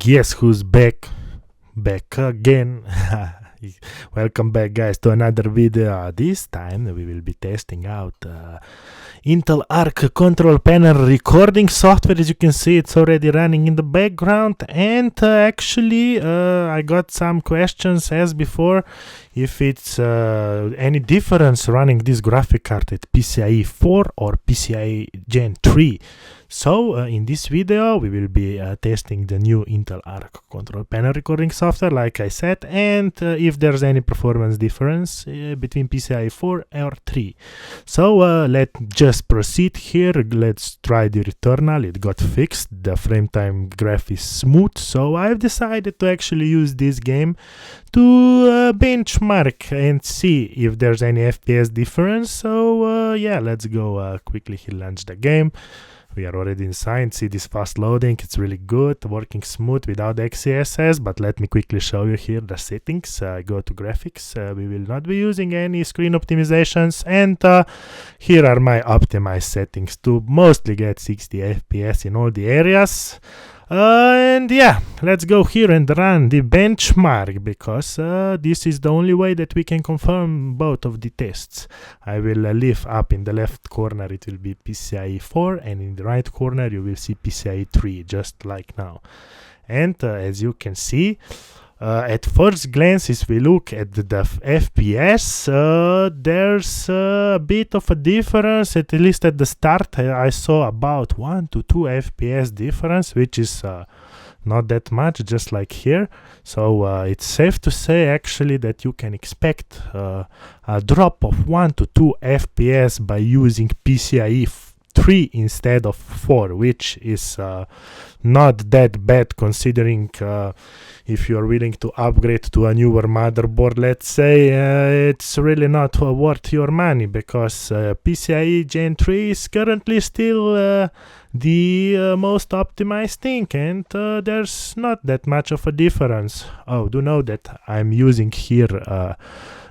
guess who's back again. Welcome back, guys, to another video. This time we will be testing out Intel Arc control panel recording software. As you can see, it's already running in the background, and actually I got some questions as before if it's any difference running this graphic card at PCIe 4 or PCIe Gen 3. So in this video we will be testing the new Intel Arc control panel recording software, like I said, and if there's any performance difference between PCIe 4 or 3. So let's just proceed here. Let's try the Returnal. It got fixed. The frame time graph is smooth, so I've decided to actually use this game to benchmark and see if there's any FPS difference. So yeah, let's go quickly here, launch the game. We are already inside. See this fast loading, it's really good, working smooth without XeSS. But let me quickly show you here the settings. Go to graphics. We will not be using any screen optimizations, and here are my optimized settings to mostly get 60 FPS in all the areas. And yeah, let's go here and run the benchmark, because this is the only way that we can confirm both of the tests. I will leave up in the left corner, it will be PCIe 4, and in the right corner you will see PCIE 3, just like now. And as you can see, at first glance, if we look at the FPS, there's a bit of a difference. At least at the start I saw about 1 to 2 FPS difference, which is not that much, just like here. So it's safe to say actually that you can expect a drop of 1 to 2 FPS by using PCIe 3 instead of 4, which is not that bad, considering if you're willing to upgrade to a newer motherboard, let's say, it's really not worth your money, because PCIe Gen 3 is currently still the most optimized thing, and there's not that much of a difference. Oh, do know that I'm using here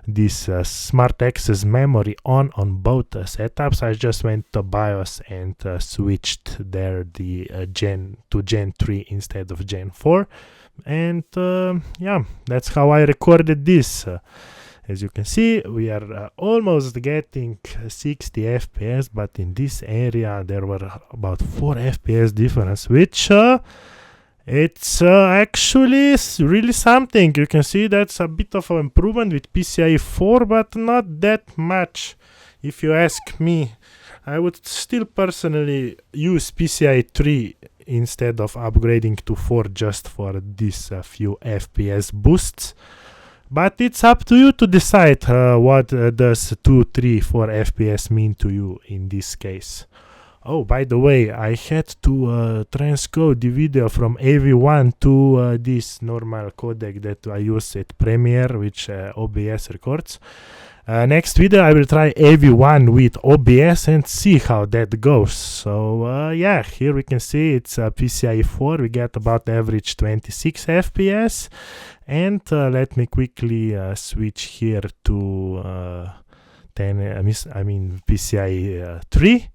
this smart access memory on both setups. I just went to BIOS and switched there the Gen 3 instead of Gen 4, and yeah, that's how I recorded this. As you can see, we are almost getting 60 FPS, but in this area there were about 4 FPS difference, which it's actually really something. You can see that's a bit of an improvement with PCIe 4, but not that much. If you ask me, I would still personally use PCIe 3 instead of upgrading to 4 just for this few FPS boosts. But it's up to you to decide what does 2, 3, 4 FPS mean to you in this case. Oh, by the way, I had to transcode the video from AV1 to this normal codec that I use at Premiere, which OBS records. Next video I will try AV1 with OBS and see how that goes. So yeah, here we can see it's PCIe 4. We get about average 26 FPS. And let me quickly switch here to PCIe 3.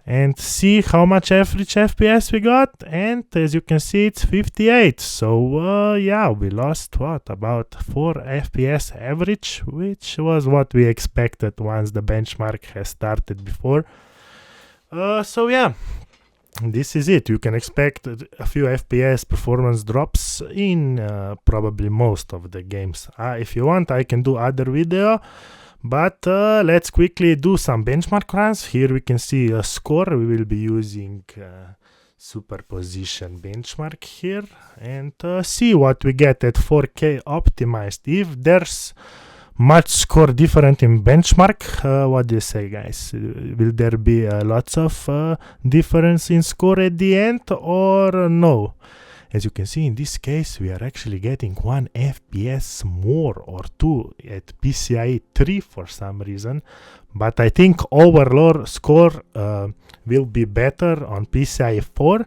And see how much average FPS we got, and as you can see it's 58. So yeah, we lost about 4 FPS average, which was what we expected once the benchmark has started before. So yeah, this is it. You can expect a few FPS performance drops in probably most of the games. If you want, I can do other video. But let's quickly do some benchmark runs. Here we can see a score. We will be using superposition benchmark here, and see what we get at 4K optimized. If there's much score different in benchmark, what do you say, guys? Will there be lots of difference in score at the end, or no? As you can see, in this case, we are actually getting 1 FPS more or 2 at PCIe 3 for some reason. But I think overall score will be better on PCIe 4.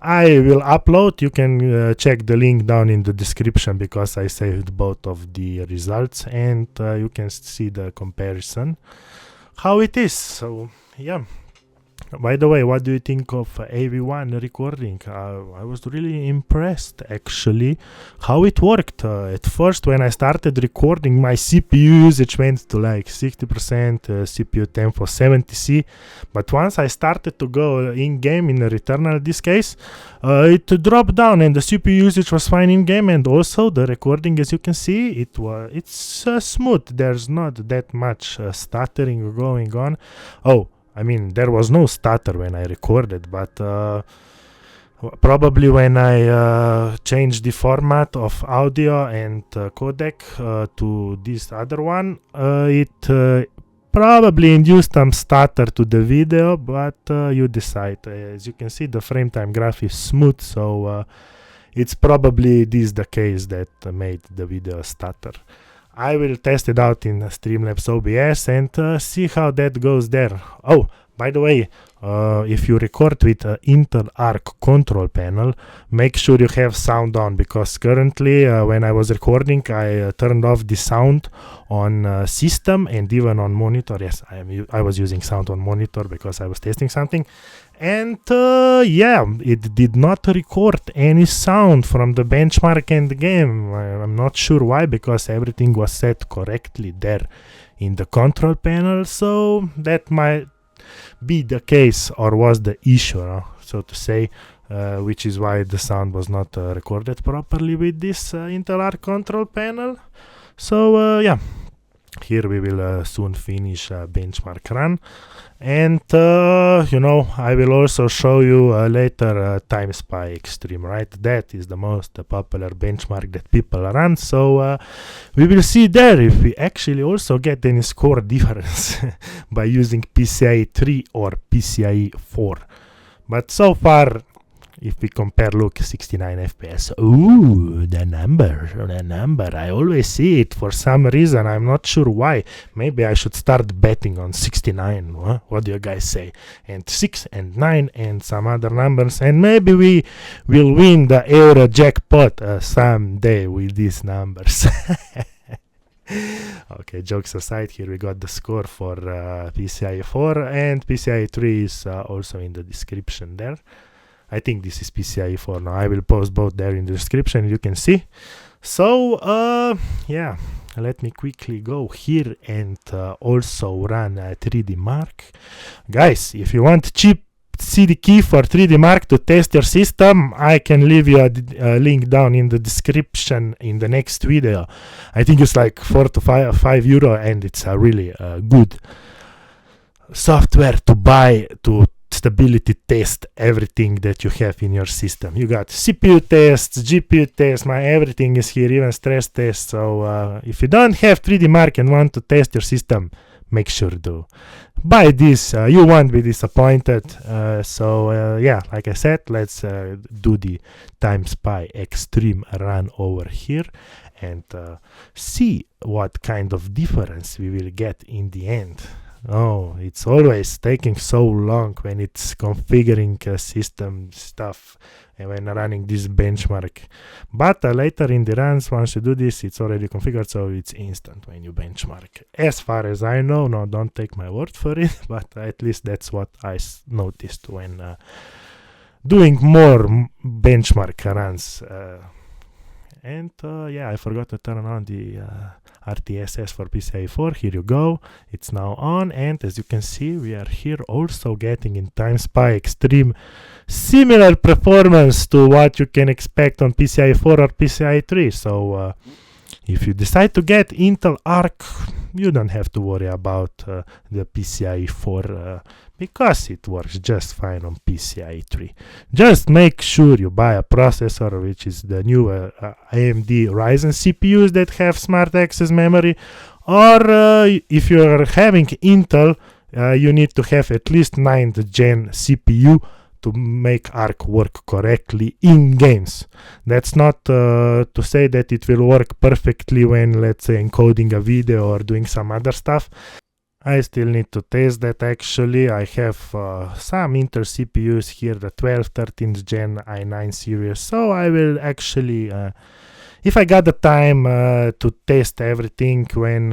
I will upload, you can check the link down in the description, because I saved both of the results, and you can see the comparison, how it is. So yeah. By the way, what do you think of AV1 recording? I was really impressed, actually, how it worked. At first, when I started recording, my CPU usage went to like 60%, CPU tempo 70C. But once I started to go in-game in the Returnal, this case, it dropped down and the CPU usage was fine in-game. And also the recording, as you can see, it's smooth. There's not that much stuttering going on. Oh, I mean, there was no stutter when I recorded, but probably when I changed the format of audio and codec to this other one, it probably induced some stutter to the video, but you decide. As you can see, the frame time graph is smooth, so it's probably this the case that made the video stutter. I will test it out in Streamlabs OBS and see how that goes there. Oh, by the way, if you record with Intel Arc control panel, make sure you have sound on, because currently when I was recording, I turned off the sound on system and even on monitor. Yes, I was using sound on monitor because I was testing something. And yeah, it did not record any sound from the benchmark and the game. I'm not sure why, because everything was set correctly there in the control panel. So that might be the case, or was the issue, so to say, which is why the sound was not recorded properly with this Intel Arc control panel. So yeah, here we will soon finish benchmark run. And I will also show you later TimeSpy Extreme, right? That is the most popular benchmark that people run. So we will see there if we actually also get any score difference by using PCIe3 or PCIe4. But so far, if we compare, look, 69 FPS. Ooh, the number. I always see it for some reason. I'm not sure why. Maybe I should start betting on 69. Huh? What do you guys say? And 6 and 9 and some other numbers. And maybe we will win the Euro jackpot someday with these numbers. Okay, jokes aside, here we got the score for PCIe4, and PCIe3 is also in the description there. I think this is PCIe4 now. I will post both there in the description, you can see. So, yeah, let me quickly go here and also run 3D Mark. Guys, if you want cheap CD key for 3D Mark to test your system, I can leave you a link down in the description in the next video. I think it's like 4 to 5 euro, and it's a really good software to buy to stability test everything that you have in your system. You got CPU tests, GPU tests, everything is here, even stress tests. So if you don't have 3D Mark and want to test your system, make sure to buy this. You won't be disappointed. So yeah, like I said, let's do the TimeSpy Extreme run over here and see what kind of difference we will get in the end. Oh, it's always taking so long when it's configuring system stuff and when running this benchmark. But later in the runs, once you do this, it's already configured, so it's instant when you benchmark. As far as I know, no, don't take my word for it, but at least that's what I noticed when doing more benchmark runs. And yeah, I forgot to turn on the RTSS for PCIe4. Here you go, it's now on, and as you can see, we are here also getting in TimeSpy Extreme similar performance to what you can expect on PCIe4 or PCIe3. So if you decide to get Intel Arc, you don't have to worry about the PCIe4 because it works just fine on PCIe3. Just make sure you buy a processor which is the new AMD Ryzen CPUs that have smart access memory, or if you are having Intel, you need to have at least 9th gen CPU to make Arc work correctly in games. That's not to say that it will work perfectly when, let's say, encoding a video or doing some other stuff. I still need to test that actually. I have some Intel CPUs here, the 12th, 13th gen i9 series, so I will actually if I got the time to test everything when,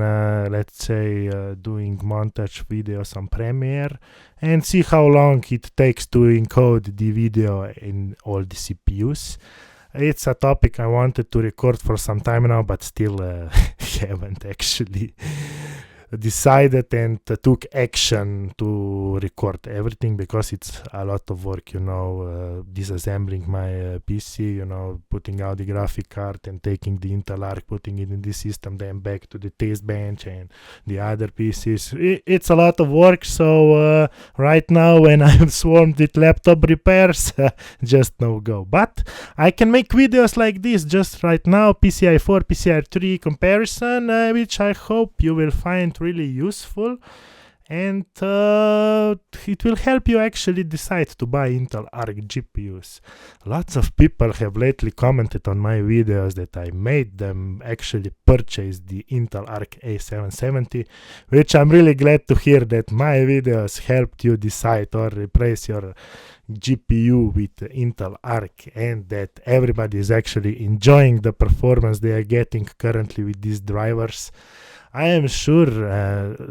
let's say, doing montage videos on Premiere, and see how long it takes to encode the video in all the CPUs. It's a topic I wanted to record for some time now, but still haven't actually decided and took action to record everything, because it's a lot of work, disassembling my PC, putting out the graphic card and taking the Intel Arc, putting it in the system, then back to the test bench and the other PCs. It's a lot of work, so right now when I'm swarmed with laptop repairs, just no go. But I can make videos like this just right now, PCIe4, PCIe3 comparison, which I hope you will find really useful, and it will help you actually decide to buy Intel Arc GPUs. Lots of people have lately commented on my videos that I made them actually purchase the Intel Arc A770, which I'm really glad to hear that my videos helped you decide or replace your GPU with Intel Arc, and that everybody is actually enjoying the performance they are getting currently with these drivers. I am sure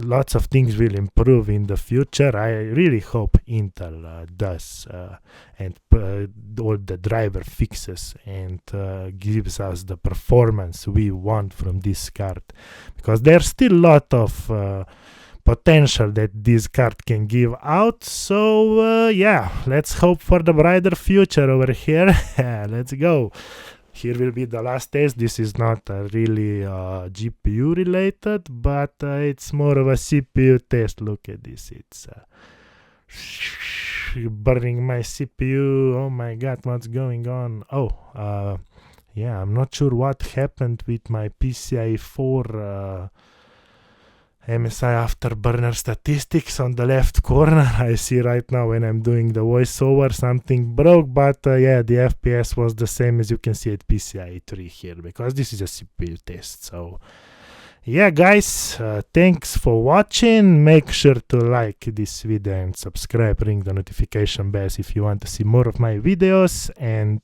lots of things will improve in the future. I really hope Intel does and all the driver fixes and gives us the performance we want from this card, because there's still a lot of potential that this card can give out. So yeah, let's hope for the brighter future over here. Let's go. Here will be the last test. This is not really GPU related, but it's more of a CPU test. Look at this. It's burning my CPU. Oh my god, what's going on? Oh, yeah, I'm not sure what happened with my PCIe4 MSI Afterburner statistics on the left corner. I see right now when I'm doing the voiceover something broke, but yeah, the FPS was the same as you can see at PCIe3 here, because this is a CPU test. So yeah guys, thanks for watching. Make sure to like this video and subscribe, ring the notification bells if you want to see more of my videos, and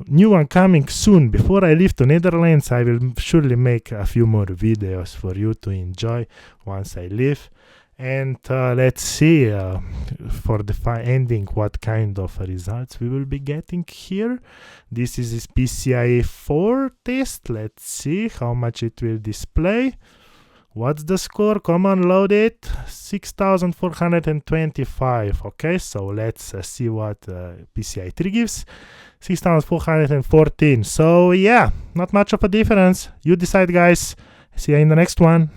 new one coming soon. Before I leave to Netherlands, I will surely make a few more videos for you to enjoy once I leave. And let's see for the ending what kind of results we will be getting here. This is this PCIe4 test. Let's see how much it will display. What's the score? Come on, load it. 6425. Okay, so let's see what PCIe3 gives. 6414. So yeah, not much of a difference. You decide, guys. See you in the next one.